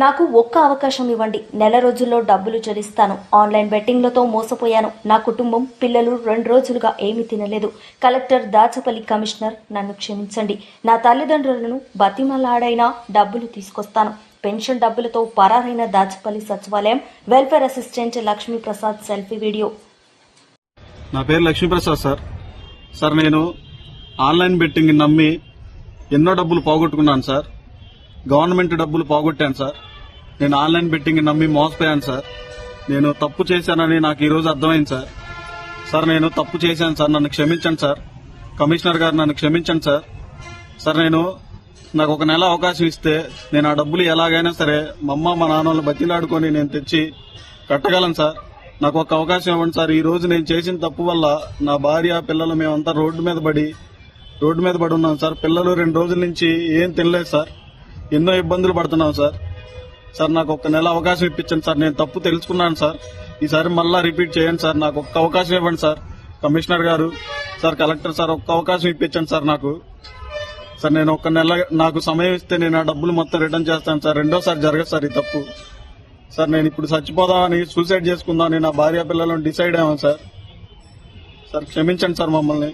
నాకు ఒక్క అవకాశం ఇవ్వండి, నెల రోజుల్లో డబ్బులు చెల్లిస్తాను. ఆన్లైన్ బెట్టింగ్లతో మోసపోయాను. నా కుటుంబం, పిల్లలు 2 రోజులుగా ఏమీ తినలేదు. కలెక్టర్ దాచపల్లి కమిషనర్, నన్ను క్షమించండి. నా తల్లిదండ్రులను బతిమలాడైనా డబ్బులు తీసుకొస్తాను. పెన్షన్ డబ్బులతో పరారైన దాచపల్లి సచివాలయం welfare assistant Lakshmi Prasad selfie video. నా పేరు లక్ష్మీప్రసాద్ సార్. నేను ఆన్లైన్ బెట్టింగ్ నమ్మి ఎన్నో డబ్బులు పోగొట్టుకున్నాను సార్. గవర్నమెంట్ డబ్బులు పోగొట్టాను సార్. నేను ఆన్లైన్ బెట్టింగ్ నమ్మి మోసపోయాను సార్. నేను తప్పు చేశానని నాకు ఈరోజు అర్థమైంది సార్. నేను తప్పు చేశాను సార్. నన్ను క్షమించండి సార్. కమిషనర్ గారు నన్ను క్షమించండి సార్. నాకు ఒక నెల అవకాశం ఇస్తే నేను ఆ డబ్బులు ఎలాగైనా సరే మా అమ్మ మా నాన్నలు బతిలాడుకొని నేను తెచ్చి కట్టగలను సార్. నాకు ఒక అవకాశం ఇవ్వండి సార్. ఈ రోజు నేను చేసిన తప్పు వల్ల నా భార్య, పిల్లలు మేమంతా రోడ్డు మీద పడి ఉన్నాం సార్. పిల్లలు 2 రోజుల నుంచి ఏం తినలేదు సార్. ఎన్నో ఇబ్బందులు పడుతున్నాం సార్. నాకు ఒక్క నెల అవకాశం ఇప్పించండి సార్. నేను తప్పు తెలుసుకున్నాను సార్. ఈసారి మళ్ళా రిపీట్ చేయండి సార్. నాకు ఒక్క అవకాశం ఇవ్వండి సార్. కమిషనర్ గారు సార్, కలెక్టర్ సార్, ఒక్క అవకాశం ఇప్పించండి సార్ నాకు. సార్ నేను ఒక్క నెల నాకు సమయం ఇస్తే నేను ఆ డబ్బులు మొత్తం రిటర్న్ చేస్తాను సార్. రెండోసారి జరగదు సార్ ఈ తప్పు. సార్ నేను ఇప్పుడు చచ్చిపోదామని, సూసైడ్ చేసుకుందామని నా భార్య పిల్లలను డిసైడ్ అయ్యాను సార్. క్షమించండి సార్ మమ్మల్ని.